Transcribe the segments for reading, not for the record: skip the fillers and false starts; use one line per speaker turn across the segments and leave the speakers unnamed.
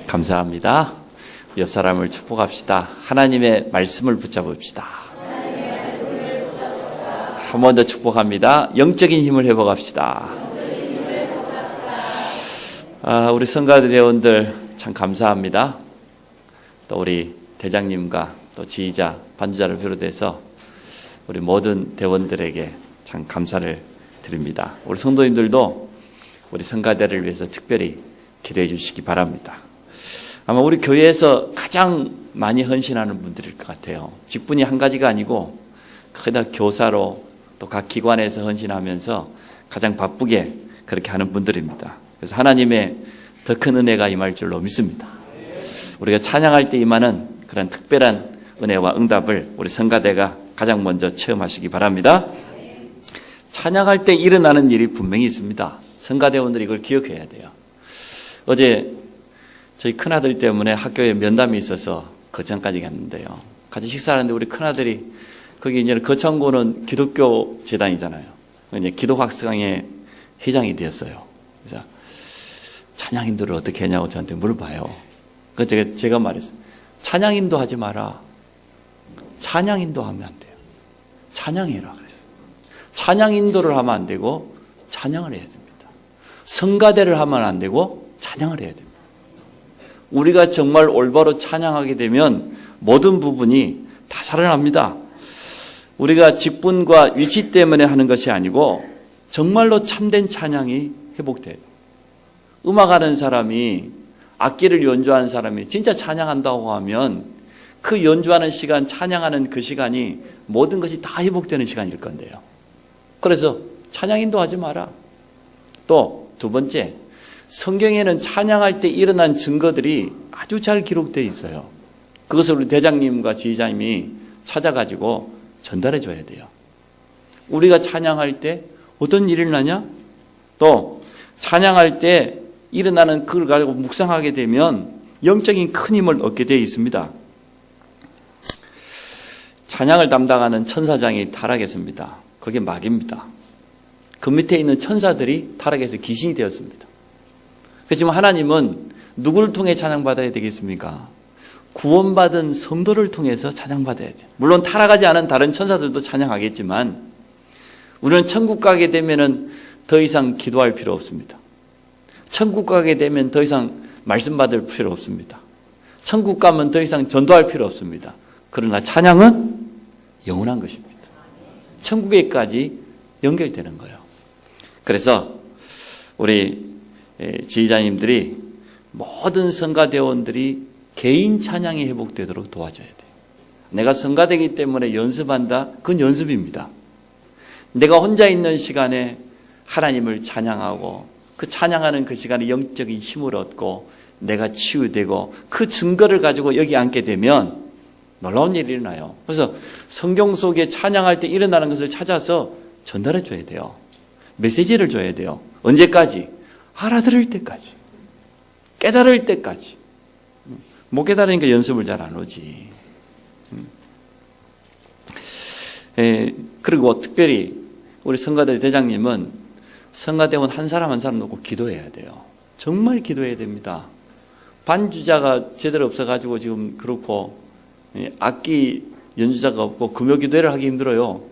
감사합니다. 옆 사람을 축복합시다. 하나님의 말씀을 붙잡읍시다. 한 번 더 축복합니다. 영적인 힘을 회복합시다. 우리 성가대 대원들 참 감사합니다. 또 우리 대장님과 또 지휘자, 반주자를 비롯해서 우리 모든 대원들에게 참 감사를 드립니다. 우리 성도님들도 우리 성가대를 위해서 특별히 기도해 주시기 바랍니다. 아마 우리 교회에서 가장 많이 헌신하는 분들일 것 같아요. 직분이 한 가지가 아니고 거기다 교사로 또 각 기관에서 헌신하면서 가장 바쁘게 그렇게 하는 분들입니다. 그래서 하나님의 더 큰 은혜가 임할 줄로 믿습니다. 우리가 찬양할 때 임하는 그런 특별한 은혜와 응답을 우리 성가대가 가장 먼저 체험하시기 바랍니다. 찬양할 때 일어나는 일이 분명히 있습니다. 성가대원들이 이걸 기억해야 돼요. 어제 저희 큰아들 때문에 학교에 면담이 있어서 거창까지 갔는데요. 같이 식사하는데 우리 큰아들이 거기 이제 거창고는 기독교 재단이잖아요. 이제 기독학생회 회장이 되었어요. 그래서 찬양인도를 어떻게 하냐고 저한테 물어봐요. 그래서 제가 말했어요. 찬양인도 하지 마라. 찬양인도 하면 안 돼요. 찬양해라 그랬어요. 찬양인도를 하면 안 되고 찬양을 해야 됩니다. 성가대를 하면 안 되고 찬양을 해야 됩니다. 우리가 정말 올바로 찬양하게 되면 모든 부분이 다 살아납니다. 우리가 직분과 위치 때문에 하는 것이 아니고 정말로 참된 찬양이 회복돼야 돼요. 음악하는 사람이 악기를 연주하는 사람이 진짜 찬양한다고 하면 그 연주하는 시간, 찬양하는 그 시간이 모든 것이 다 회복되는 시간일 건데요. 그래서 찬양인도 하지 마라. 또 두 번째, 성경에는 찬양할 때 일어난 증거들이 아주 잘 기록되어 있어요. 그것을 우리 대장님과 지휘자님이 찾아가지고 전달해 줘야 돼요. 우리가 찬양할 때 어떤 일이 일어나냐? 또 찬양할 때 일어나는 그걸 가지고 묵상하게 되면 영적인 큰 힘을 얻게 되어 있습니다. 찬양을 담당하는 천사장이 타락했습니다. 그게 마귀입니다. 그 밑에 있는 천사들이 타락해서 귀신이 되었습니다. 그렇지만 하나님은 누구를 통해 찬양받아야 되겠습니까? 구원받은 성도를 통해서 찬양받아야 돼요. 물론 타락하지 않은 다른 천사들도 찬양하겠지만 우리는 천국 가게 되면 더 이상 기도할 필요 없습니다. 천국 가게 되면 더 이상 말씀 받을 필요 없습니다. 천국 가면 더 이상 전도할 필요 없습니다. 그러나 찬양은 영원한 것입니다. 천국에까지 연결되는 거예요. 그래서 우리 지휘자님들이 모든 성가대원들이 개인 찬양이 회복되도록 도와줘야 돼요. 내가 성가대이기 때문에 연습한다? 그건 연습입니다. 내가 혼자 있는 시간에 하나님을 찬양하고 그 찬양하는 그 시간에 영적인 힘을 얻고 내가 치유되고 그 증거를 가지고 여기 앉게 되면 놀라운 일이 일어나요. 그래서 성경 속에 찬양할 때 일어나는 것을 찾아서 전달해 줘야 돼요. 메시지를 줘야 돼요. 언제까지? 알아들을 때까지. 깨달을 때까지. 못 깨달으니까 연습을 잘 안 오지. 그리고 특별히 우리 성가대 대장님은 성가대원 한 사람 한 사람 놓고 기도해야 돼요. 정말 기도해야 됩니다. 반주자가 제대로 없어가지고 지금 그렇고 악기 연주자가 없고 금요기도회를 하기 힘들어요.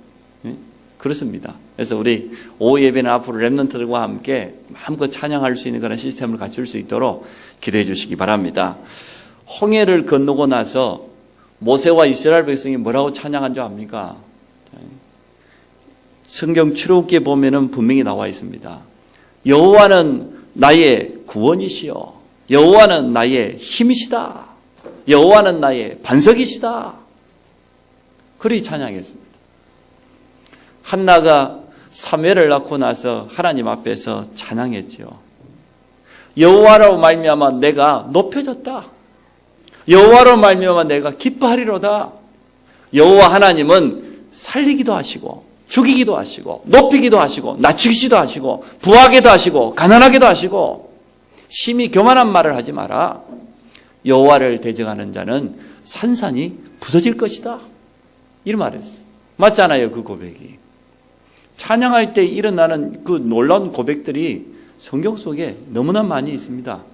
그렇습니다. 그래서 우리 오후 예배는 앞으로 랩런트들과 함께 마음껏 찬양할 수 있는 그런 시스템을 갖출 수 있도록 기도해 주시기 바랍니다. 홍해를 건너고 나서 모세와 이스라엘 백성이 뭐라고 찬양한 줄 압니까? 성경 출애굽기에 보면은 분명히 나와 있습니다. 여호와는 나의 구원이시여. 여호와는 나의 힘이시다. 여호와는 나의 반석이시다. 그리 찬양했습니다. 한나가 사무엘을 낳고 나서 하나님 앞에서 찬양했지요. 여호와로 말미암아 내가 높여졌다. 여호와로 말미암아 내가 기뻐하리로다. 여호와 하나님은 살리기도 하시고 죽이기도 하시고 높이기도 하시고 낮추기도 하시고 부하게도 하시고 가난하게도 하시고 심히 교만한 말을 하지 마라. 여호와를 대적하는 자는 산산이 부서질 것이다. 이런 말을 했어요. 맞잖아요, 그 고백이. 찬양할 때 일어나는 그 놀라운 고백들이 성경 속에 너무나 많이 있습니다.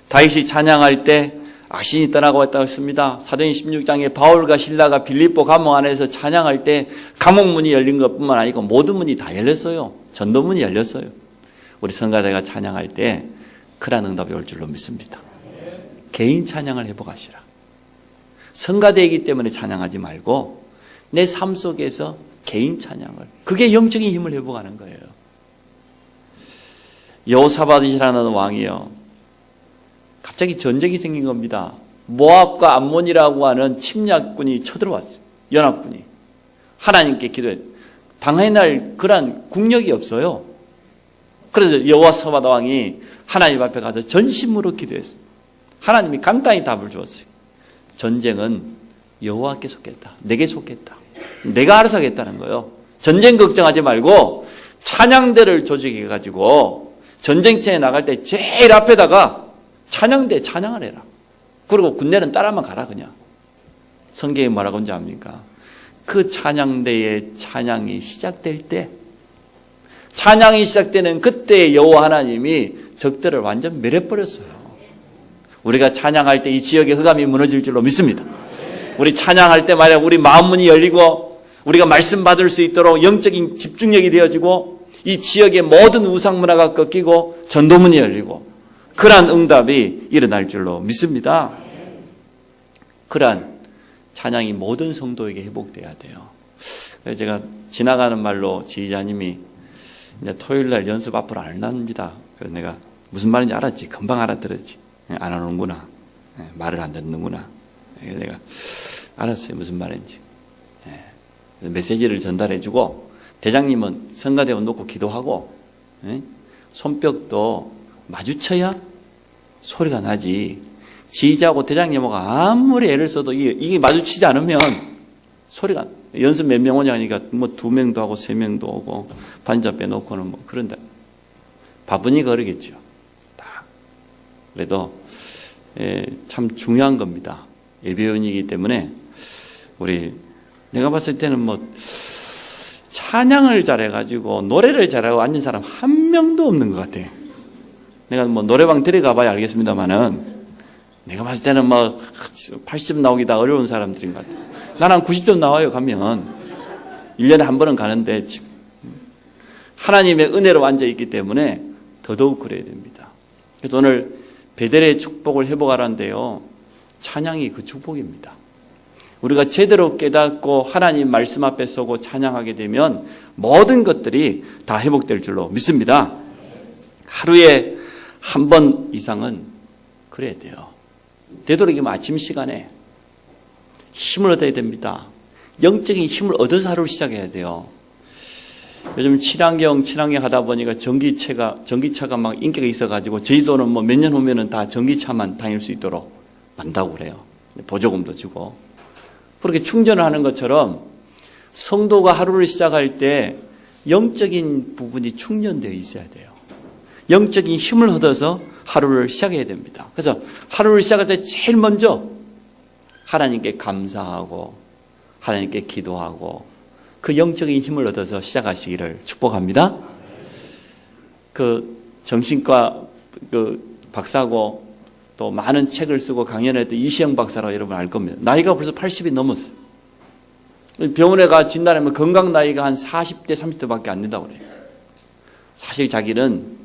다윗이 찬양할 때 악신이 떠나고 왔다고 했습니다. 사도행 16장에 바울과 실라가 빌립보 감옥 안에서 찬양할 때 감옥문이 열린 것뿐만 아니고 모든 문이 다 열렸어요. 전도문이 열렸어요. 우리 성가대가 찬양할 때 그런 응답이 올 줄로 믿습니다. 개인 찬양을 회복하시라. 성가대이기 때문에 찬양하지 말고 내 삶 속에서 개인 찬양을, 그게 영적인 힘을 회복하는 거예요. 여호사밧이라는 왕이요, 갑자기 전쟁이 생긴 겁니다. 모압과 암몬이라고 하는 침략군이 쳐들어왔어요. 연합군이. 하나님께 기도해. 당해야 할 그런 국력이 없어요. 그래서 여호사밧 왕이 하나님 앞에 가서 전심으로 기도했습니다. 하나님이 간단히 답을 주었어요. 전쟁은 여호와께 속했다. 내게 속했다. 내가 알아서 하겠다는 거예요. 전쟁 걱정하지 말고 찬양대를 조직해가지고 전쟁터에 나갈 때 제일 앞에다가 찬양대 찬양을 해라. 그리고 군대는 따라만 가라 그냥. 성경에 뭐라고 하는지 압니까? 그 찬양대의 찬양이 시작될 때, 찬양이 시작되는 그때 여호와 하나님이 적들을 완전 멸해버렸어요. 우리가 찬양할 때 이 지역의 흑암이 무너질 줄로 믿습니다. 우리 찬양할 때 만약 우리 마음문이 열리고 우리가 말씀 받을 수 있도록 영적인 집중력이 되어지고 이 지역의 모든 우상 문화가 꺾이고 전도문이 열리고 그러한 응답이 일어날 줄로 믿습니다. 그러한 찬양이 모든 성도에게 회복돼야 돼요. 그래서 제가 지나가는 말로 지휘자님이 이제 토요일 날 연습 앞으로 안 합니다. 그래서 내가 무슨 말인지 알았지. 금방 알아들었지. 안 하는구나. 말을 안 듣는구나. 그래서 내가 알았어요. 무슨 말인지. 메시지를 전달해주고 대장님은 성가대원 놓고 기도하고 손뼉도 마주쳐야 소리가 나지. 지휘자하고 대장님하고 아무리 애를 써도 이게 마주치지 않으면 소리가, 연습 몇 명 오냐니까 뭐 2명도 하고 3명도 오고 반자 빼놓고는 뭐 그런다. 바쁘니까 그러겠죠. 다. 그래도 참 중요한 겁니다. 예배원이기 때문에 내가 봤을 때는 뭐 찬양을 잘해가지고 노래를 잘하고 앉은 사람 한 명도 없는 것 같아. 내가 뭐 노래방 데려가 봐야 알겠습니다만은 내가 봤을 때는 뭐 80점 나오기 다 어려운 사람들인 것 같아. 나는 한 90점 나와요. 가면 1년에 한 번은 가는데 하나님의 은혜로 앉아있기 때문에 더더욱 그래야 됩니다. 그래서 오늘 베델의 축복을 회복하라는데요, 찬양이 그 축복입니다. 우리가 제대로 깨닫고 하나님 말씀 앞에 서고 찬양하게 되면 모든 것들이 다 회복될 줄로 믿습니다. 하루에 한 번 이상은 그래야 돼요. 되도록이면 아침 시간에 힘을 얻어야 됩니다. 영적인 힘을 얻어서 하루를 시작해야 돼요. 요즘 친환경 하다 보니까 전기차가 막 인기가 있어가지고 저희도는 뭐 몇 년 후면은 다 전기차만 다닐 수 있도록 만다고 그래요. 보조금도 주고. 그렇게 충전을 하는 것처럼 성도가 하루를 시작할 때 영적인 부분이 충전되어 있어야 돼요. 영적인 힘을 얻어서 하루를 시작해야 됩니다. 그래서 하루를 시작할 때 제일 먼저 하나님께 감사하고 하나님께 기도하고 그 영적인 힘을 얻어서 시작하시기를 축복합니다. 그 정신과 그 박사고 또 많은 책을 쓰고 강연했던 이시영 박사라고 여러분 알 겁니다. 나이가 벌써 80이 넘었어요. 병원에 가 진단하면 건강 나이가 한 40대, 30대밖에 안 된다고 그래요. 사실 자기는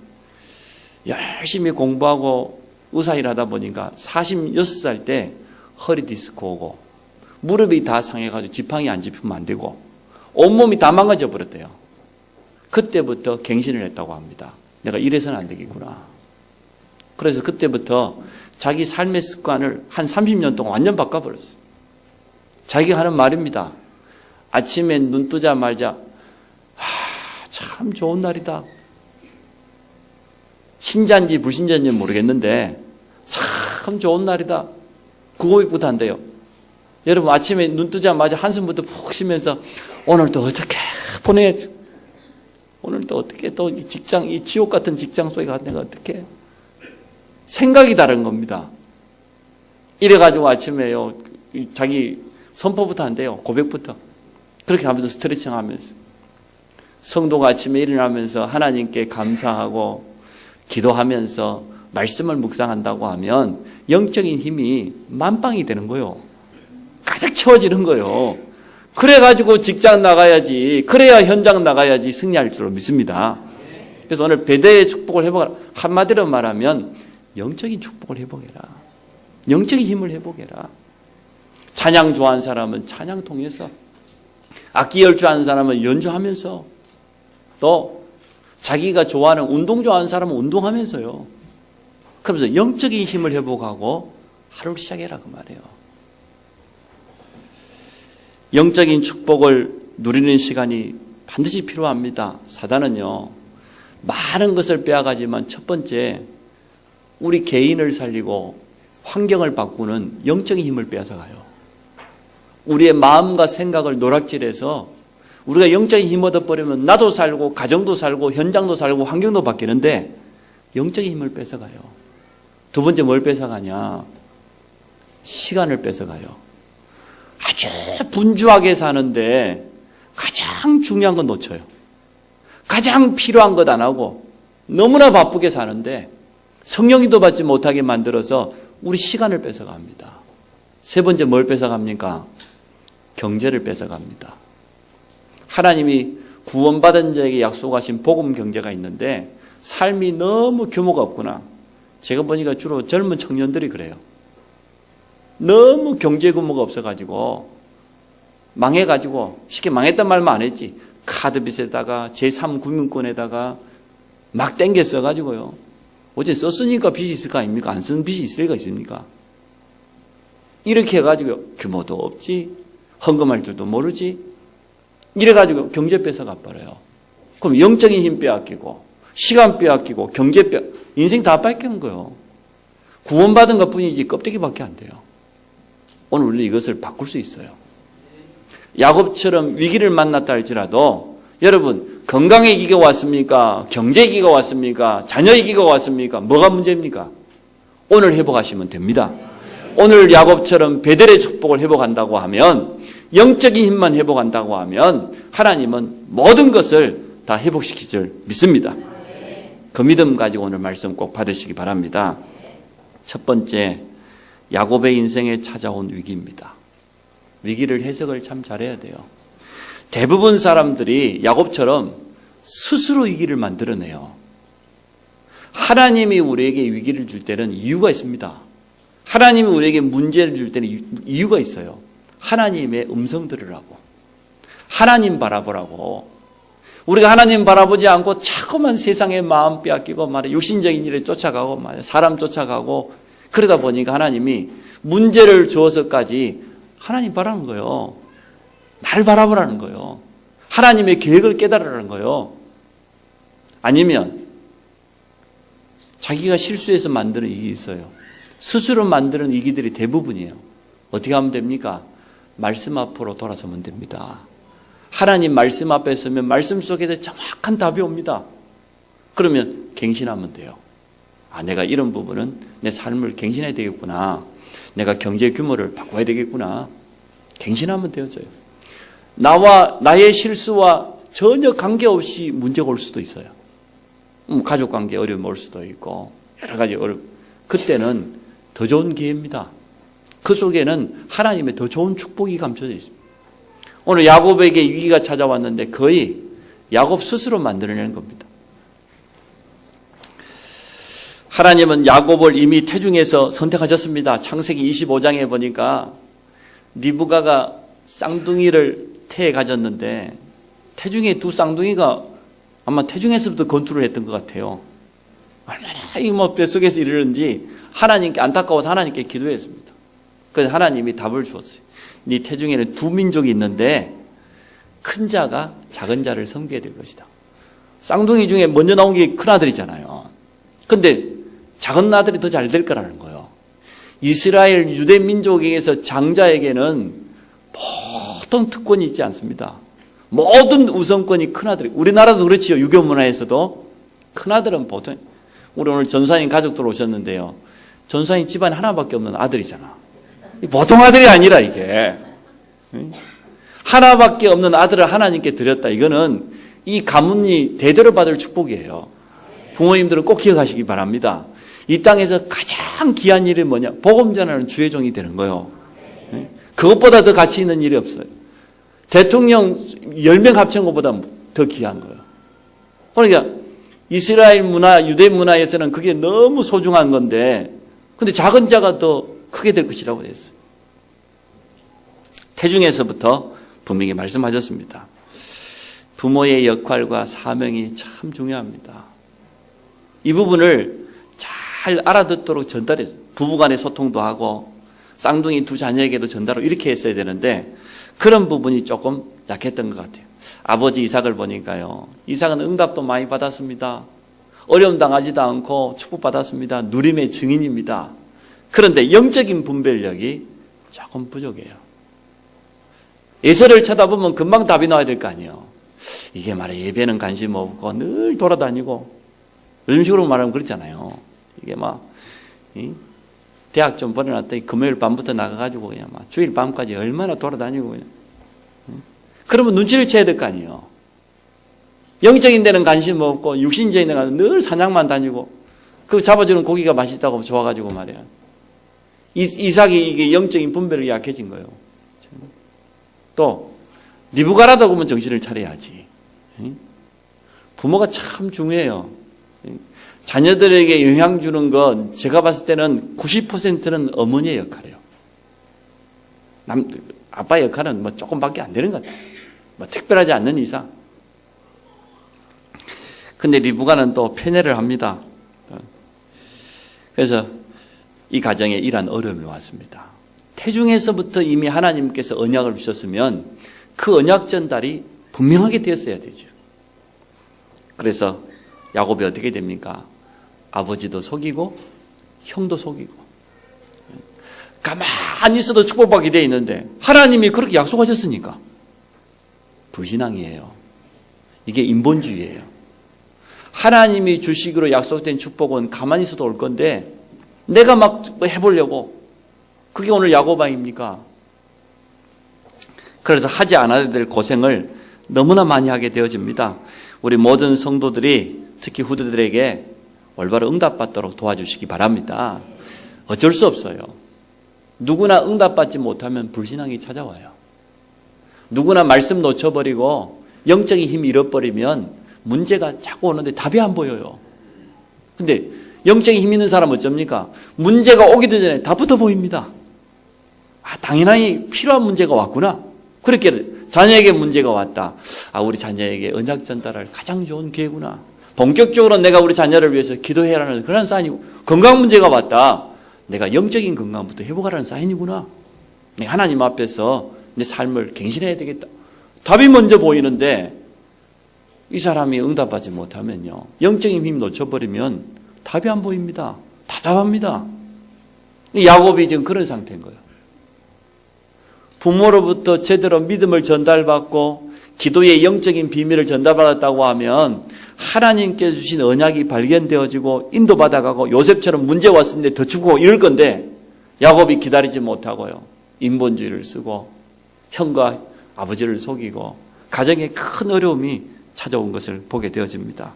열심히 공부하고 의사일 하다 보니까 46살 때 허리 디스크 오고 무릎이 다 상해가지고 지팡이 안 짚으면 안 되고 온몸이 다 망가져 버렸대요. 그때부터 갱신을 했다고 합니다. 내가 이래서는 안 되겠구나. 그래서 그때부터 자기 삶의 습관을 한 30년 동안 완전 바꿔버렸어요. 자기가 하는 말입니다. 아침에 눈 뜨자마자 참 좋은 날이다. 신자인지 불신자인지 모르겠는데 참 좋은 날이다. 그 고백부터 한대요. 여러분 아침에 눈 뜨자마자 한숨부터 푹 쉬면서 오늘 또 어떻게 보내야지. 오늘 또 어떻게 또 이 직장, 이 지옥 같은 직장 속에 가 내가 어떻게. 생각이 다른 겁니다. 이래가지고 아침에요, 자기 선포부터 한대요. 고백부터. 그렇게 하면서 스트레칭 하면서. 성도가 아침에 일어나면서 하나님께 감사하고 기도하면서 말씀을 묵상한다고 하면 영적인 힘이 만빵이 되는 거예요. 가득 채워지는 거예요. 그래가지고 직장 나가야지, 그래야 현장 나가야지 승리할 줄로 믿습니다. 그래서 오늘 배대의 축복을 회복하라. 한마디로 말하면 영적인 축복을 회복해라. 영적인 힘을 회복해라. 찬양 좋아하는 사람은 찬양 통해서, 악기 연주하는 사람은 연주하면서, 또 자기가 좋아하는 운동 좋아하는 사람은 운동하면서요. 그러면서 영적인 힘을 회복하고 하루를 시작해라 그 말이에요. 영적인 축복을 누리는 시간이 반드시 필요합니다. 사단은요, 많은 것을 빼앗가지만 첫 번째, 우리 개인을 살리고 환경을 바꾸는 영적인 힘을 빼앗아가요. 우리의 마음과 생각을 노락질해서 우리가 영적인 힘 얻어버리면 나도 살고 가정도 살고 현장도 살고 환경도 바뀌는데 영적인 힘을 뺏어가요. 두 번째 뭘 뺏어가냐? 시간을 뺏어가요. 아주 분주하게 사는데 가장 중요한 건 놓쳐요. 가장 필요한 것 안 하고 너무나 바쁘게 사는데 성령님도 받지 못하게 만들어서 우리 시간을 뺏어갑니다. 세 번째 뭘 뺏어갑니까? 경제를 뺏어갑니다. 하나님이 구원받은 자에게 약속하신 복음 경제가 있는데 삶이 너무 규모가 없구나. 제가 보니까 주로 젊은 청년들이 그래요. 너무 경제 규모가 없어가지고 망해가지고, 쉽게 망했단 말만 안 했지, 카드 빚에다가 제3금융권에다가 막 땡겨 써가지고요. 어제 썼으니까 빚이 있을 거 아닙니까? 안 쓴 빚이 있을 리가 있습니까? 이렇게 해가지고 규모도 없지, 헌금할 줄도 모르지, 이래가지고 경제 뺏어가 버려요. 그럼 영적인 힘 빼앗기고 시간 빼앗기고 경제 인생 다 뺏긴 거예요. 구원받은 것 뿐이지 껍데기밖에 안 돼요. 오늘 우리 이것을 바꿀 수 있어요. 야곱처럼 위기를 만났다 할지라도 여러분, 건강의 위기가 왔습니까? 경제 위기가 왔습니까? 자녀 위기가 왔습니까? 뭐가 문제입니까? 오늘 회복하시면 됩니다. 오늘 야곱처럼 베델의 축복을 회복한다고 하면, 영적인 힘만 회복한다고 하면 하나님은 모든 것을 다 회복시킬 줄 믿습니다. 그 믿음 가지고 오늘 말씀 꼭 받으시기 바랍니다. 첫 번째, 야곱의 인생에 찾아온 위기입니다. 위기를 해석을 참 잘해야 돼요. 대부분 사람들이 야곱처럼 스스로 위기를 만들어내요. 하나님이 우리에게 위기를 줄 때는 이유가 있습니다. 하나님이 우리에게 문제를 줄 때는 이유가 있어요. 하나님의 음성 들으라고, 하나님 바라보라고. 우리가 하나님 바라보지 않고 자꾸만 세상의 마음 빼앗기고 말이야, 육신적인 일에 쫓아가고 말이야, 사람 쫓아가고, 그러다 보니까 하나님이 문제를 주어서까지 하나님 바라는 거예요. 나를 바라보라는 거예요. 하나님의 계획을 깨달으라는 거예요. 아니면 자기가 실수해서 만드는 이익이 있어요. 스스로 만드는 이익들이 대부분이에요. 어떻게 하면 됩니까? 말씀 앞으로 돌아서면 됩니다. 하나님 말씀 앞에 서면 말씀 속에서 정확한 답이 옵니다. 그러면 갱신하면 돼요. 아, 내가 이런 부분은 내 삶을 갱신해야 되겠구나. 내가 경제 규모를 바꿔야 되겠구나. 갱신하면 되어져요. 나의 실수와 전혀 관계없이 문제가 올 수도 있어요. 가족 관계 어려움이 올 수도 있고 여러 가지 그때는 더 좋은 기회입니다. 그 속에는 하나님의 더 좋은 축복이 감춰져 있습니다. 오늘 야곱에게 위기가 찾아왔는데 거의 야곱 스스로 만들어내는 겁니다. 하나님은 야곱을 이미 태중에서 선택하셨습니다. 창세기 25장에 보니까 리브가가 쌍둥이를 태에 가졌는데 태중에 두 쌍둥이가 아마 태중에서부터 건투를 했던 것 같아요. 얼마나 이 뱃속에서 이러는지 하나님께 안타까워서 하나님께 기도했습니다. 그래서 하나님이 답을 주었어요. 네 태중에는 두 민족이 있는데 큰 자가 작은 자를 섬기게 될 것이다. 쌍둥이 중에 먼저 나온 게 큰 아들이잖아요. 근데 작은 아들이 더 잘 될 거라는 거예요. 이스라엘 유대 민족에게서 장자에게는 보통 특권이 있지 않습니다. 모든 우선권이 큰아들이, 우리나라도 그렇지요. 유교 문화에서도 큰아들은 보통, 우리 오늘 전사님 가족들 오셨는데요, 전사님 집안에 하나밖에 없는 아들이잖아. 보통 아들이 아니라 이게 하나밖에 없는 아들을 하나님께 드렸다. 이거는 이 가문이 대대로 받을 축복이에요. 부모님들은 꼭 기억하시기 바랍니다. 이 땅에서 가장 귀한 일이 뭐냐? 복음 전하는 주의 종이 되는 거예요. 그것보다 더 가치 있는 일이 없어요. 대통령 10명 합친 것보다 더 귀한 거예요. 그러니까 이스라엘 문화, 유대 문화에서는 그게 너무 소중한 건데, 근데 작은 자가 더 크게 될 것이라고 그랬어요. 태중에서부터 분명히 말씀하셨습니다. 부모의 역할과 사명이 참 중요합니다. 이 부분을 잘 알아듣도록 전달해, 부부간의 소통도 하고 쌍둥이 두 자녀에게도 전달하고 이렇게 했어야 되는데 그런 부분이 조금 약했던 것 같아요. 아버지 이삭을 보니까요. 이삭은 응답도 많이 받았습니다. 어려움 당하지도 않고 축복받았습니다. 누림의 증인입니다. 그런데 영적인 분별력이 조금 부족해요. 에서를 쳐다보면 금방 답이 나와야 될 거 아니에요. 이게 말이야, 예배는 관심 없고 늘 돌아다니고, 이런 식으로 말하면 그렇잖아요. 이게 막 대학 좀 보내놨더니 금요일 밤부터 나가가지고 그냥 막 주일 밤까지 얼마나 돌아다니고 그냥. 그러면 눈치를 채야 될 거 아니에요. 영적인 데는 관심 없고 육신적인 데는 늘 사냥만 다니고 그 잡아주는 고기가 맛있다고 좋아가지고 말이야. 이삭이 이게 영적인 분별이 약해진 거예요. 또 니부가라다 보면 정신을 차려야지. 부모가 참 중요해요. 자녀들에게 영향 주는 건 제가 봤을 때는 90%는 어머니의 역할이에요. 아빠의 역할은 뭐 조금밖에 안 되는 것 같아요. 뭐 특별하지 않는 이상. 근데 리브가는 또 편애를 합니다. 그래서 이 가정에 이러한 어려움이 왔습니다. 태중에서부터 이미 하나님께서 언약을 주셨으면 그 언약 전달이 분명하게 되었어야 되죠. 그래서 야곱이 어떻게 됩니까? 아버지도 속이고 형도 속이고 가만히 있어도 축복받게 되어 있는데 하나님이 그렇게 약속하셨으니까 불신앙이에요. 이게 인본주의예요. 하나님이 주시기로 약속된 축복은 가만히 있어도 올 건데 내가 막 해보려고, 그게 오늘 야곱 아닙니까? 그래서 하지 않아야 될 고생을 너무나 많이 하게 되어집니다. 우리 모든 성도들이 특히 후대들에게 올바로 응답받도록 도와주시기 바랍니다. 어쩔 수 없어요. 누구나 응답받지 못하면 불신앙이 찾아와요. 누구나 말씀 놓쳐버리고 영적인 힘 잃어버리면 문제가 자꾸 오는데 답이 안 보여요. 근데 영적인 힘 있는 사람은 어쩝니까? 문제가 오기도 전에 답부터 보입니다. 아, 당연히 필요한 문제가 왔구나. 그렇게 자녀에게 문제가 왔다. 아, 우리 자녀에게 언약 전달할 가장 좋은 기회구나. 본격적으로 내가 우리 자녀를 위해서 기도해야 하는 그런 사인이고, 건강 문제가 왔다. 내가 영적인 건강부터 회복하라는 사인이구나. 내가 하나님 앞에서 내 삶을 갱신해야 되겠다. 답이 먼저 보이는데 이 사람이 응답하지 못하면요, 영적인 힘 놓쳐버리면 답이 안 보입니다. 답답합니다. 야곱이 지금 그런 상태인 거예요. 부모로부터 제대로 믿음을 전달받고 기도의 영적인 비밀을 전달받았다고 하면 하나님께서 주신 언약이 발견되어지고 인도받아가고 요셉처럼 문제 왔을 때 더 죽고 이럴 건데 야곱이 기다리지 못하고요, 인본주의를 쓰고 형과 아버지를 속이고 가정에 큰 어려움이 찾아온 것을 보게 되어집니다.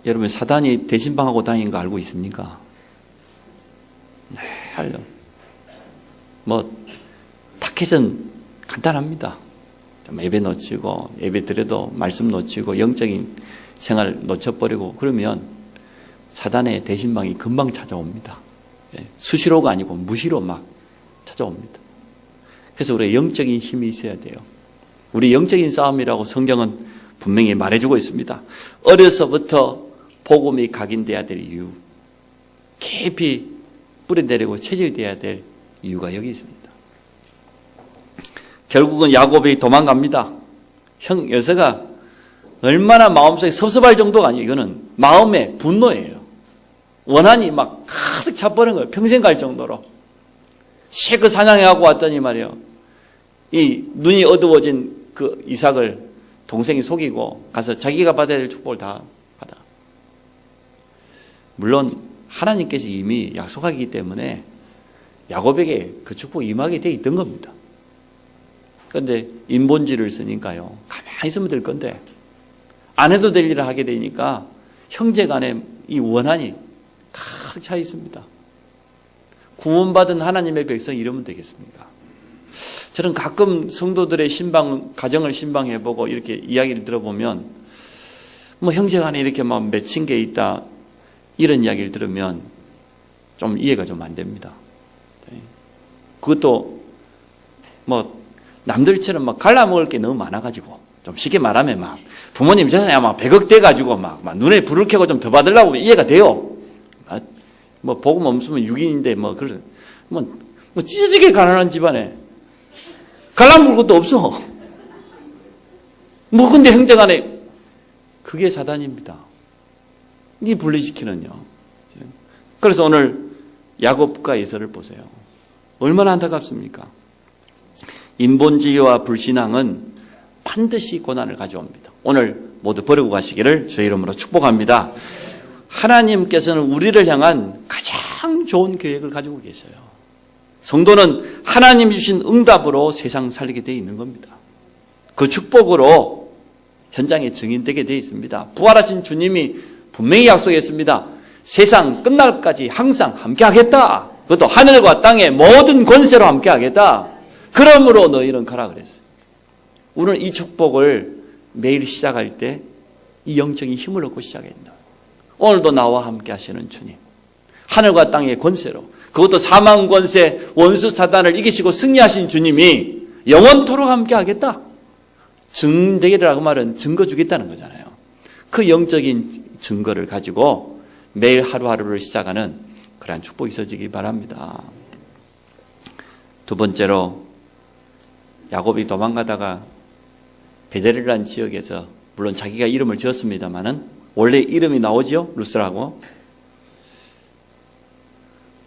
여러분, 사단이 대신방하고 다니는 거 알고 있습니까? 네, 알죠. 타켓은 간단합니다. 예배 놓치고, 예배 드려도 말씀 놓치고, 영적인 생활 놓쳐버리고, 그러면 사단의 대신방이 금방 찾아옵니다. 수시로가 아니고 무시로 막 찾아옵니다. 그래서 우리가 영적인 힘이 있어야 돼요. 우리 영적인 싸움이라고 성경은 분명히 말해주고 있습니다. 어려서부터 복음이 각인돼야 될 이유, 깊이 뿌리내리고 체질돼야 될 이유가 여기 있습니다. 결국은 야곱이 도망갑니다. 형 여서가 얼마나 마음속에 섭섭할 정도가 아니에요. 이거는 마음의 분노예요. 원한이 막 가득 차버린 거예요. 평생 갈 정도로. 실컷 사냥해하고 왔더니 말이에요, 이 눈이 어두워진 그 이삭을 동생이 속이고 가서 자기가 받아야 될 축복을 다 받아. 물론 하나님께서 이미 약속하기 때문에 야곱에게 그 축복이 임하게 돼 있던 겁니다. 그런데 인본주의를 쓰니까요, 가만히 있으면 될 건데 안 해도 될 일을 하게 되니까 형제 간의 이 원한이 가득 차 있습니다. 구원받은 하나님의 백성이 이러면 되겠습니까? 저는 가끔 성도들의 가정을 신방해보고 이렇게 이야기를 들어보면 뭐 형제 간에 이렇게 막 맺힌 게 있다 이런 이야기를 들으면 좀 이해가 좀 안 됩니다. 그것도 뭐 남들처럼 막 갈라먹을 게 너무 많아가지고 좀 쉽게 말하면 막 부모님 재산이 막 100억 돼가지고 막 눈에 불을 켜고 좀 더 받으려고 이해가 돼요. 뭐 복음 없으면 6인인데 뭐 찢어지게 가난한 집안에 갈라먹을 것도 없어. 뭐 근데 형제간에 그게 사단입니다. 이 분리시키는요. 그래서 오늘 야곱과 에서를 보세요. 얼마나 안타깝습니까? 인본주의와 불신앙은 반드시 고난을 가져옵니다. 오늘 모두 버리고 가시기를 주의 이름으로 축복합니다. 하나님께서는 우리를 향한 가장 좋은 계획을 가지고 계세요. 성도는 하나님이 주신 응답으로 세상 살게 되어 있는 겁니다. 그 축복으로 현장에 증인되게 되어 있습니다. 부활하신 주님이 분명히 약속했습니다. 세상 끝날까지 항상 함께하겠다. 그것도 하늘과 땅의 모든 권세로 함께하겠다. 그러므로 너희는 가라 그랬어요. 우리는 이 축복을 매일 시작할 때 이 영적인 힘을 얻고 시작합니다. 오늘도 나와 함께 하시는 주님, 하늘과 땅의 권세로, 그것도 사망 권세 원수 사단을 이기시고 승리하신 주님이 영원토록 함께 하겠다. 증대기라고 말은 증거 주겠다는 거잖아요. 그 영적인 증거를 가지고 매일 하루하루를 시작하는 그러한 축복이 있어지기 바랍니다. 두 번째로 야곱이 도망가다가 베델이라는 지역에서 물론 자기가 이름을 지었습니다마는 원래 이름이 나오지요? 루스라고.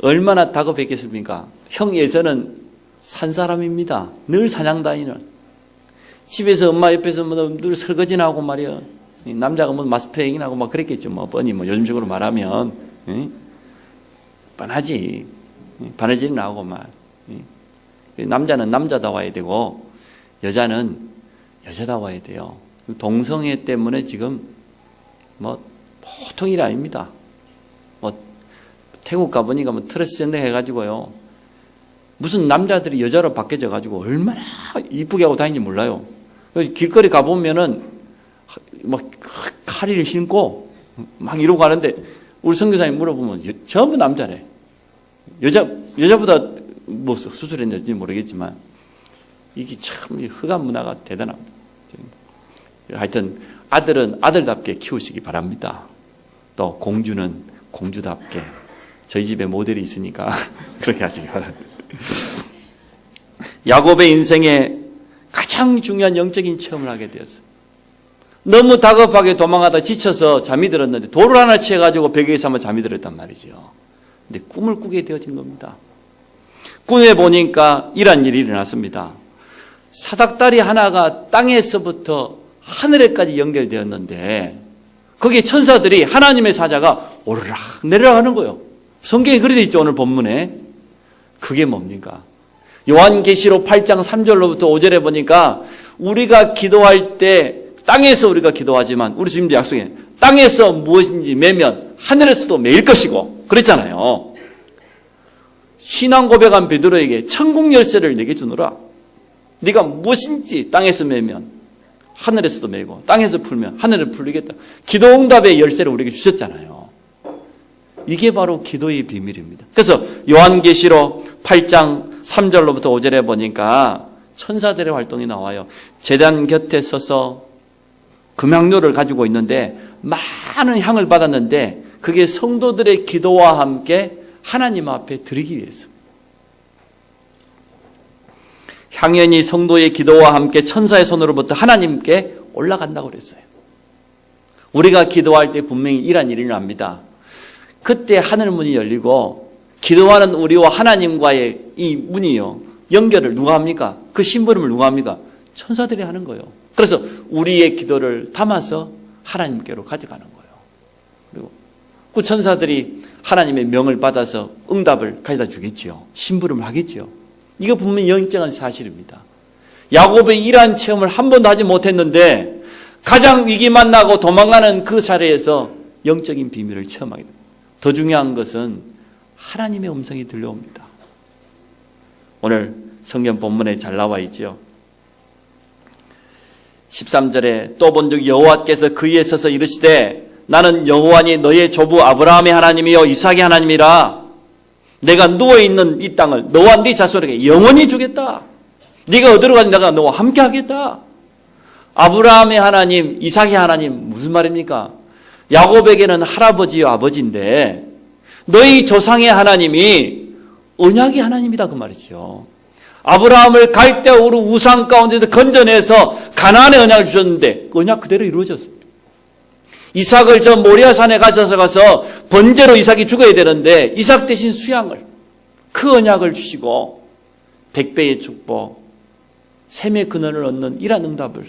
얼마나 다급했겠습니까? 형 예서는 산 사람입니다. 늘 사냥 다니는. 집에서 엄마 옆에서 늘 설거지나 하고 말이야. 남자가 뭐 마스크팩이나 하고 막 그랬겠죠. 뭐 뻔히 뭐 요즘식으로 말하면. 뻔하지. 바느질이 나오고 말. 남자는 남자다워야 되고 여자는 여자다워야 돼요. 동성애 때문에 지금 뭐 보통 일이 아닙니다. 뭐 태국 가보니까 뭐 트랜스젠더 해가지고요. 무슨 남자들이 여자로 바뀌어져 가지고 얼마나 이쁘게 하고 다니는지 몰라요. 길거리 가보면은 막 카리를 신고 막 이러고 가는데 우리 선교사님 물어보면 전부 남자래. 여자보다 뭐 수술했는지 모르겠지만 이게 참 흑암 문화가 대단합니다. 하여튼 아들은 아들답게 키우시기 바랍니다. 또 공주는 공주답게 저희 집에 모델이 있으니까 그렇게 하시기 바랍니다. 야곱의 인생에 가장 중요한 영적인 체험을 하게 되었어요. 너무 다급하게 도망가다 지쳐서 잠이 들었는데 돌을 하나 채가지고 베개에서 한번 잠이 들었단 말이죠. 근데 꿈을 꾸게 되어진 겁니다. 꿈에 보니까 이런 일이 일어났습니다. 사닥다리 하나가 땅에서부터 하늘에까지 연결되었는데 거기에 천사들이 하나님의 사자가 오르락 내리락 하는 거예요. 성경에 그렇게 돼 있죠. 오늘 본문에. 그게 뭡니까? 요한계시록 8장 3절로부터 5절에 보니까 우리가 기도할 때 땅에서 우리가 기도하지만 우리 주님도 약속해 땅에서 무엇인지 매면 하늘에서도 매일 것이고 그랬잖아요. 신앙 고백한 베드로에게 천국 열쇠를 내게 주노라. 네가 무엇인지 땅에서 매면 하늘에서도 매고 땅에서 풀면 하늘을 풀리겠다. 기도 응답의 열쇠를 우리에게 주셨잖아요. 이게 바로 기도의 비밀입니다. 그래서 요한계시록 8장 3절로부터 5절에 보니까 천사들의 활동이 나와요. 제단 곁에 서서 금향료를 가지고 있는데 많은 향을 받았는데 그게 성도들의 기도와 함께 하나님 앞에 드리기 위해서. 향연이 성도의 기도와 함께 천사의 손으로부터 하나님께 올라간다고 그랬어요. 우리가 기도할 때 분명히 이런 일이 일어납니다. 그때 하늘문이 열리고 기도하는 우리와 하나님과의 이 문이요. 연결을 누가 합니까? 그 심부름을 누가 합니까? 천사들이 하는 거예요. 그래서 우리의 기도를 담아서 하나님께로 가져가는 거예요. 그리고 그 천사들이 하나님의 명을 받아서 응답을 가져다 주겠지요. 심부름을 하겠지요. 이거 분명히 영적인 사실입니다. 야곱의 이러한 체험을 한 번도 하지 못했는데 가장 위기 만나고 도망가는 그 자리에서 영적인 비밀을 체험하게 됩니다. 더 중요한 것은 하나님의 음성이 들려옵니다. 오늘 성경 본문에 잘 나와 있죠. 13절에 또 본즉 여호와께서 그 위에 서서 이르시되 나는 여호와니 너의 조부 아브라함의 하나님이요 이삭의 하나님이라. 내가 누워있는 이 땅을 너와 네 자손에게 영원히 주겠다. 네가 어디로 가니 내가 너와 함께 하겠다. 아브라함의 하나님, 이삭의 하나님 무슨 말입니까? 야곱에게는 할아버지요 아버지인데 너희 조상의 하나님이 언약의 하나님이다 그 말이죠. 아브라함을 갈대우르 우상 가운데서 건져내서 가나안의 언약을 주셨는데 그 언약 그대로 이루어졌습니다. 이삭을 저 모리아산에 가서 번제로 이삭이 죽어야 되는데 이삭 대신 수양을 그 언약을 주시고 100배의 축복, 샘의 근원을 얻는 이러한 응답을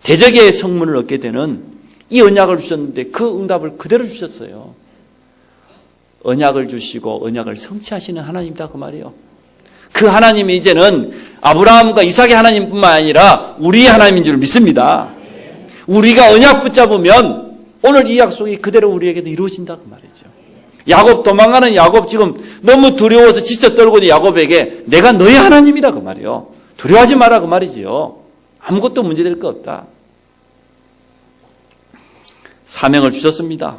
대적의 성문을 얻게 되는 이 언약을 주셨는데 그 응답을 그대로 주셨어요. 언약을 주시고 언약을 성취하시는 하나님이다 그 말이에요. 그 하나님이 이제는 아브라함과 이삭의 하나님뿐만 아니라 우리의 하나님인 줄 믿습니다. 우리가 언약 붙잡으면 오늘 이 약속이 그대로 우리에게도 이루어진다 그 말이죠. 야곱 도망가는 야곱 지금 너무 두려워서 지쳐 떨고 있는 야곱에게 내가 너의 하나님이다 그 말이에요. 두려워하지 마라 그 말이지요. 아무것도 문제될 거 없다. 사명을 주셨습니다.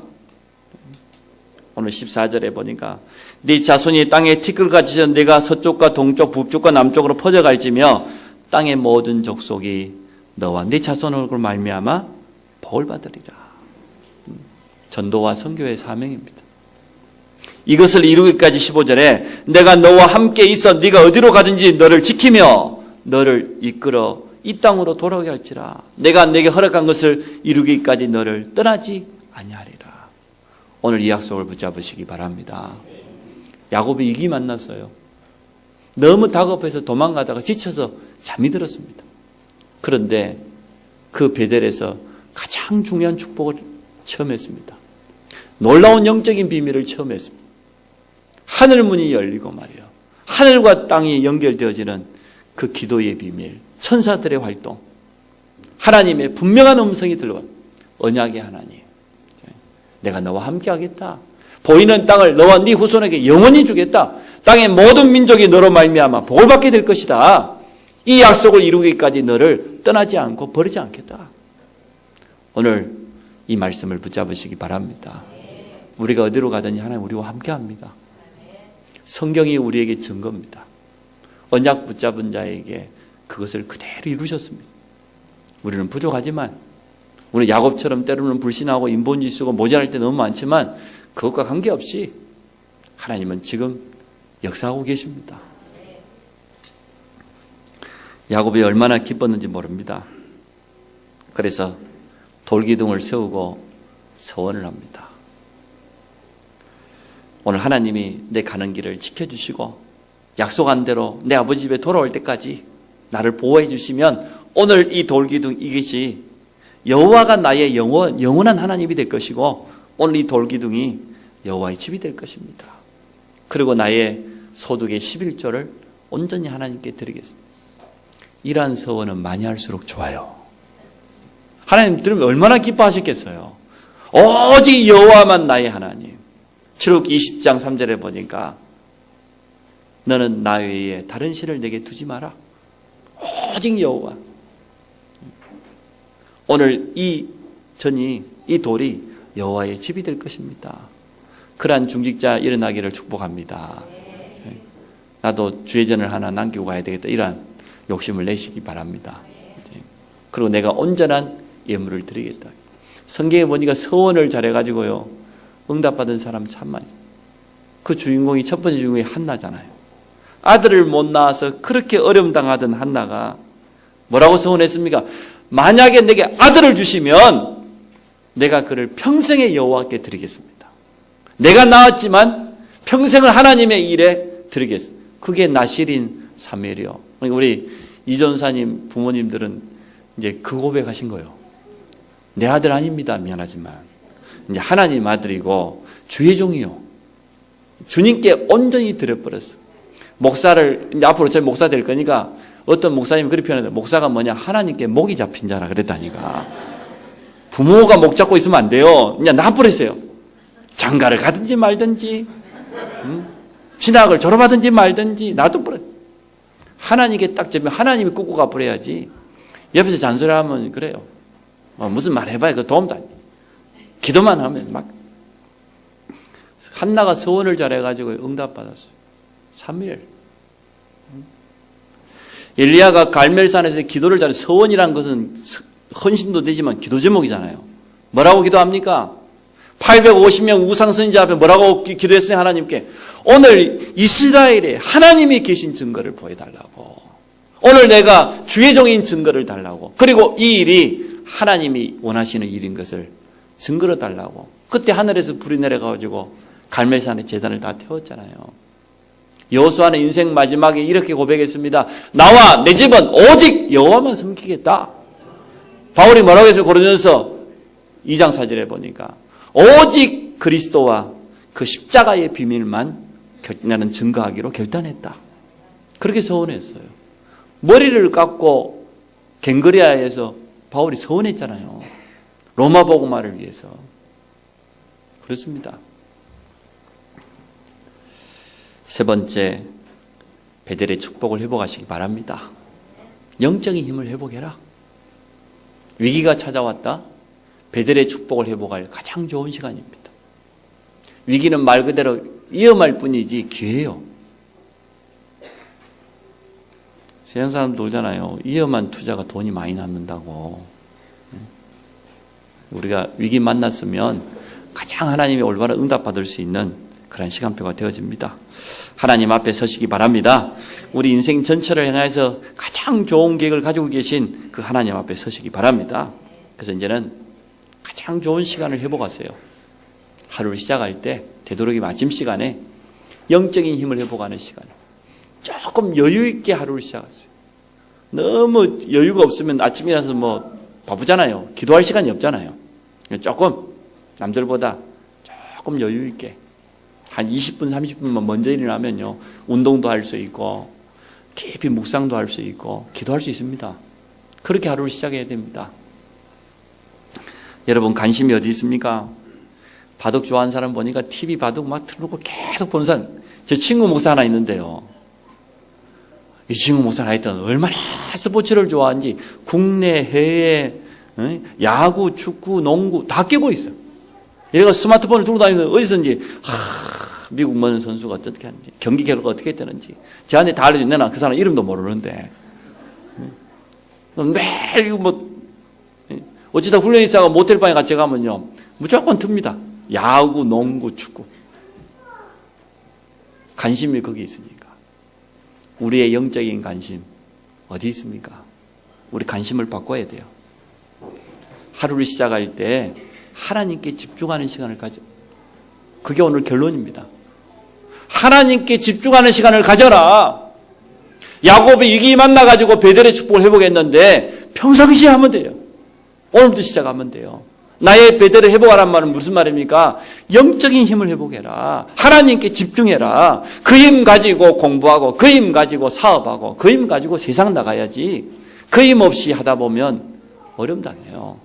오늘 14절에 보니까 네 자손이 땅에 티끌같이 내가 서쪽과 동쪽 북쪽과 남쪽으로 퍼져갈지며 땅의 모든 족속이 너와 네 자손 얼굴 말미암아 복을 받으리라. 전도와 선교의 사명입니다. 이것을 이루기까지 15절에 내가 너와 함께 있어 네가 어디로 가든지 너를 지키며 너를 이끌어 이 땅으로 돌아오게 할지라. 내가 내게 허락한 것을 이루기까지 너를 떠나지 아니하리라. 오늘 이 약속을 붙잡으시기 바랍니다. 야곱이 이기 만났어요. 너무 다급해서 도망가다가 지쳐서 잠이 들었습니다. 그런데 그 베델에서 가장 중요한 축복을 체험했습니다. 놀라운 영적인 비밀을 체험했습니다. 하늘문이 열리고 말이에요. 하늘과 땅이 연결되어지는 그 기도의 비밀, 천사들의 활동, 하나님의 분명한 음성이 들려온 언약의 하나님. 내가 너와 함께 하겠다. 보이는 땅을 너와 네 후손에게 영원히 주겠다. 땅의 모든 민족이 너로 말미암아 복을 받게 될 것이다. 이 약속을 이루기까지 너를 떠나지 않고 버리지 않겠다. 오늘 이 말씀을 붙잡으시기 바랍니다. 우리가 어디로 가든지 하나님 우리와 함께합니다. 성경이 우리에게 증거입니다. 언약 붙잡은 자에게 그것을 그대로 이루셨습니다. 우리는 부족하지만 우리 야곱처럼 때로는 불신하고 인본주의 쓰고 모자랄 때 너무 많지만 그것과 관계없이 하나님은 지금 역사하고 계십니다. 야곱이 얼마나 기뻤는지 모릅니다. 그래서 돌기둥을 세우고 서원을 합니다. 오늘 하나님이 내 가는 길을 지켜주시고 약속한 대로 내 아버지 집에 돌아올 때까지 나를 보호해 주시면 오늘 이 돌기둥 이것이 여호와가 나의 영원한 하나님이 될 것이고 오늘 이 돌기둥이 여호와의 집이 될 것입니다. 그리고 나의 소득의 11조를 온전히 하나님께 드리겠습니다. 이러한 서원은 많이 할수록 좋아요. 하나님 들으면 얼마나 기뻐하셨겠어요. 오직 여호와만 나의 하나님. 출애굽기 20장 3절에 보니까 너는 나 외에 다른 신을 내게 두지 마라. 오직 여호와. 오늘 이 돌이 여호와의 집이 될 것입니다. 그러한 중직자 일어나기를 축복합니다. 나도 주의전을 하나 남기고 가야 되겠다. 이러한 욕심을 내시기 바랍니다. 그리고 내가 온전한 예물을 드리겠다. 성경에 보니까 서원을 잘해가지고요 응답받은 사람 참 많아요. 그 주인공이 첫 번째 주인공이 한나잖아요. 아들을 못 낳아서 그렇게 어려움 당하던 한나가 뭐라고 서원했습니까? 만약에 내게 아들을 주시면 내가 그를 평생의 여호와께 드리겠습니다. 내가 낳았지만 평생을 하나님의 일에 드리겠습니다. 그게 나실인 사무엘이요. 우리 이전사님 부모님들은 이제 그 고백하신 거예요. 내 아들 아닙니다. 미안하지만 이제 하나님 아들이고 주의 종이요. 주님께 온전히 드려버렸어. 목사를 이제 앞으로 저 목사 될 거니까 어떤 목사님이 그렇게 표현하는데 목사가 뭐냐 하나님께 목이 잡힌 자라 그랬다니까. 부모가 목 잡고 있으면 안 돼요. 그냥 놔버리세요. 장가를 가든지 말든지, 신학을 졸업하든지 말든지 놔둬버려요. 하나님께 딱 잡으면 하나님이 끄고 가버려야지. 옆에서 잔소리하면 그래요. 무슨 말 해봐야 그 도움도 안 돼. 기도만 하면 막. 한나가 서원을 잘해가지고 응답받았어요. 3일. 엘리야가 갈멜산에서 기도를 잘해. 서원이란 것은 헌신도 되지만 기도 제목이잖아요. 뭐라고 기도합니까? 850명 우상 선지자 앞에 뭐라고 기도했어요? 하나님께 오늘 이스라엘에 하나님이 계신 증거를 보여달라고. 오늘 내가 주의 종인 증거를 달라고. 그리고 이 일이 하나님이 원하시는 일인 것을 증거로 달라고. 그때 하늘에서 불이 내려가지고 갈멜산의 제단을 다 태웠잖아요. 여호수아는 인생 마지막에 이렇게 고백했습니다. 나와 내 집은 오직 여호와만 섬기겠다. 바울이 뭐라고 했어요? 고린도전서 2장 4절에 보니까 오직 그리스도와 그 십자가의 비밀만 나는 증거하기로 결단했다. 그렇게 서원했어요. 머리를 깎고 갱그리아에서 바울이 서원했잖아요. 로마 복음화를 위해서. 그렇습니다. 세 번째, 베델의 축복을 회복하시기 바랍니다. 영적인 힘을 회복해라. 위기가 찾아왔다. 베델의 축복을 회복할 가장 좋은 시간입니다. 위기는 말 그대로 위험할 뿐이지 기회예요. 세상 사람 놀잖아요. 위험한 투자가 돈이 많이 남는다고. 우리가 위기 만났으면 가장 하나님의 올바른 응답받을 수 있는 그런 시간표가 되어집니다. 하나님 앞에 서시기 바랍니다. 우리 인생 전체를 향해서 가장 좋은 계획을 가지고 계신 그 하나님 앞에 서시기 바랍니다. 그래서 이제는 가장 좋은 시간을 회복하세요. 하루를 시작할 때 되도록이면 아침 시간에 영적인 힘을 회복하는 시간. 조금 여유 있게 하루를 시작하세요. 너무 여유가 없으면 아침이라서 뭐 바쁘잖아요. 기도할 시간이 없잖아요. 조금 남들보다 조금 여유 있게 한 20분 30분만 먼저 일어나면요. 운동도 할 수 있고 깊이 묵상도 할 수 있고 기도할 수 있습니다. 그렇게 하루를 시작해야 됩니다. 여러분 관심이 어디 있습니까? 바둑 좋아하는 사람 보니까 TV 바둑 막 틀고 계속 보는 사람. 제 친구 목사 하나 있는데요. 이 친구 목사는 하여튼 얼마나 스포츠를 좋아하는지 국내 해외 야구 축구 농구 다 끼고 있어요. 얘가 스마트폰을 들고 다니면서 어디서든지 미국某 선수가 어떻게 하는지 경기 결과가 어떻게 되는지 저한테 다 알려줘. 내가 그 사람 이름도 모르는데 매일 이거 뭐 어쩌다 훈련이 있어가 모텔방에 같이 가면요 무조건 틉니다. 야구, 농구, 축구. 관심이 거기 있으니까. 우리의 영적인 관심 어디 있습니까? 우리 관심을 바꿔야 돼요. 하루를 시작할 때 하나님께 집중하는 시간을 가져. 그게 오늘 결론입니다. 하나님께 집중하는 시간을 가져라. 야곱이 위기 만나가지고 베델의 축복을 회복했는데 평상시에 하면 돼요. 오늘부터 시작하면 돼요. 나의 베델을 회복하란 말은 무슨 말입니까? 영적인 힘을 회복해라. 하나님께 집중해라. 그 힘 가지고 공부하고 그 힘 가지고 사업하고 그 힘 가지고 세상 나가야지. 그 힘 없이 하다 보면 어려움 당해요.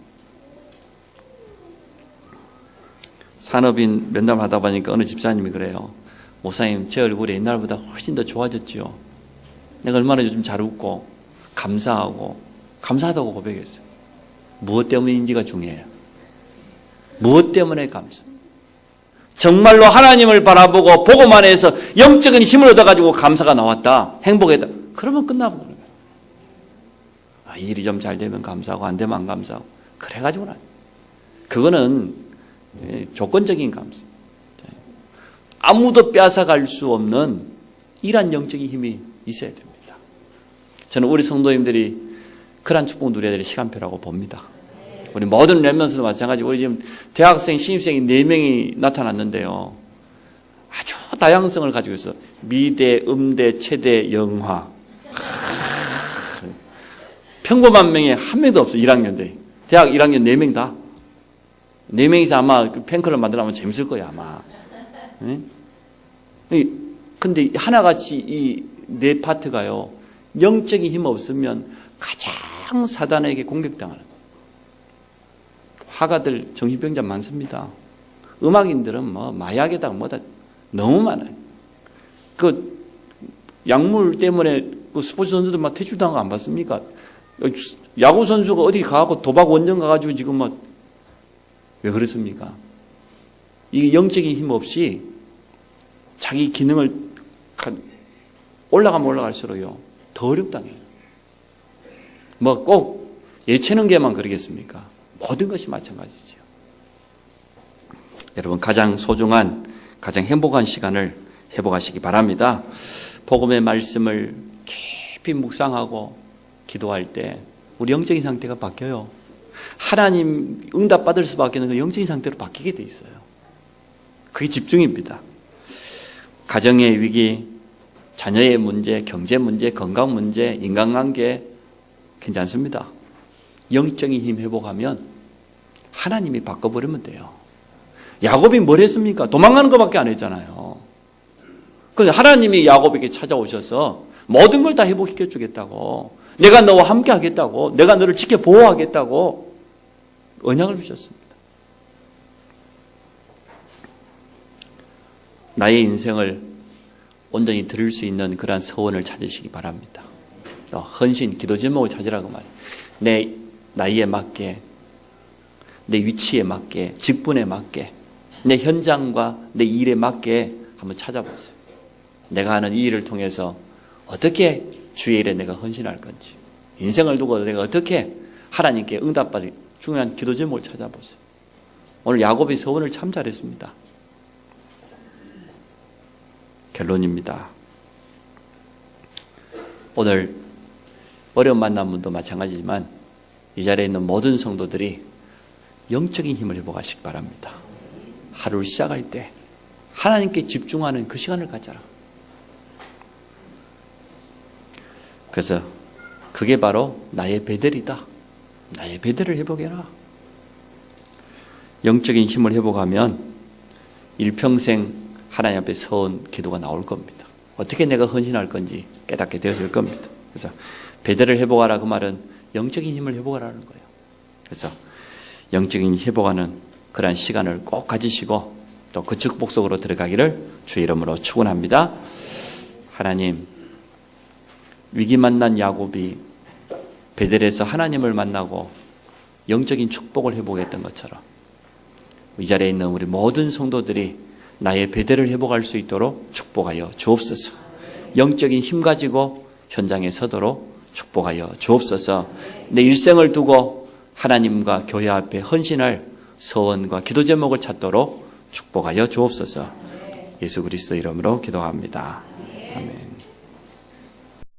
산업인 면담을 하다 보니까 어느 집사님이 그래요. 목사님 제 얼굴이 옛날보다 훨씬 더 좋아졌지요. 내가 얼마나 요즘 잘 웃고 감사하고 감사하다고 고백했어요. 무엇 때문인지가 중요해요. 무엇 때문에 감사? 정말로 하나님을 바라보고 보고만 해서 영적인 힘을 얻어가지고 감사가 나왔다. 행복했다. 그러면 끝나버려요. 일이 좀 잘 되면 감사하고 안 되면 안 감사하고. 그래가지고는 그거는 조건적인 감사. 아무도 빼앗아갈 수 없는 이러한 영적인 힘이 있어야 됩니다. 저는 우리 성도님들이 그러한 축복 누려야 될 시간표라고 봅니다. 우리 모든 렘넌트도 마찬가지고 우리 지금 대학생, 신입생이 4명이 나타났는데요. 아주 다양성을 가지고 있어. 미대, 음대, 체대, 영화. 평범한 명이 한 명도 없어. 1학년 때. 대학 1학년 4명 다. 4명이서 아마 팬클럽 만들면 재밌을 거야 아마. 근데 하나같이 이 네 파트가요. 영적인 힘 없으면 가장 사단에게 공격당하는 거예요. 화가들 정신병자 많습니다. 음악인들은 뭐 마약에다가 뭐다 너무 많아요. 그 약물 때문에 그 스포츠 선수들 막 퇴출당한 거 안 봤습니까? 야구 선수가 어디 가고 도박 원정 가가지고 지금 막 왜 그렇습니까? 이게 영적인 힘 없이 자기 기능을 올라가면 올라갈수록요 더 어렵다는 거예요. 뭐 꼭 예체능계만 그러겠습니까? 모든 것이 마찬가지죠. 여러분 가장 소중한 가장 행복한 시간을 회복하시기 바랍니다. 복음의 말씀을 깊이 묵상하고 기도할 때 우리 영적인 상태가 바뀌어요. 하나님 응답 받을 수밖에 없는 그 영적인 상태로 바뀌게 돼 있어요. 그게 집중입니다. 가정의 위기, 자녀의 문제, 경제 문제, 건강 문제, 인간관계 괜찮습니다. 영적인 힘 회복하면 하나님이 바꿔버리면 돼요. 야곱이 뭘 했습니까? 도망가는 것밖에 안 했잖아요. 그런데 하나님이 야곱에게 찾아오셔서 모든 걸 다 회복시켜 주겠다고, 내가 너와 함께 하겠다고, 내가 너를 지켜 보호하겠다고 언약을 주셨습니다. 나의 인생을 온전히 드릴 수 있는 그러한 서원을 찾으시기 바랍니다. 헌신, 기도 제목을 찾으라고 말이에요. 내 나이에 맞게, 내 위치에 맞게, 직분에 맞게, 내 현장과 내 일에 맞게 한번 찾아보세요. 내가 하는 이 일을 통해서 어떻게 주의 일에 내가 헌신할 건지, 인생을 두고 내가 어떻게 하나님께 응답받을 중요한 기도 제목을 찾아보세요. 오늘 야곱이 서원을 참 잘했습니다. 결론입니다. 오늘 어려운 만난 분도 마찬가지지만 이 자리에 있는 모든 성도들이 영적인 힘을 회복하시기 바랍니다. 하루를 시작할 때 하나님께 집중하는 그 시간을 가져라. 그래서 그게 바로 나의 베델이다. 나의 베델을 회복해라. 영적인 힘을 회복하면 일평생 하나님 앞에 서은 기도가 나올 겁니다. 어떻게 내가 헌신할 건지 깨닫게 되어질 겁니다. 그래서 베델을 회복하라 그 말은 영적인 힘을 회복하라는 거예요. 그래서 영적인 회복하는 그러한 시간을 꼭 가지시고 또 그 축복 속으로 들어가기를 주의 이름으로 축원합니다. 하나님, 위기 만난 야곱이 베델에서 하나님을 만나고 영적인 축복을 회복했던 것처럼 이 자리에 있는 우리 모든 성도들이 나의 베델을 회복할 수 있도록 축복하여 주옵소서. 영적인 힘 가지고 현장에 서도록 축복하여 주옵소서. 내 일생을 두고 하나님과 교회 앞에 헌신할 서원과 기도 제목을 찾도록 축복하여 주옵소서. 예수 그리스도 이름으로 기도합니다. 아멘.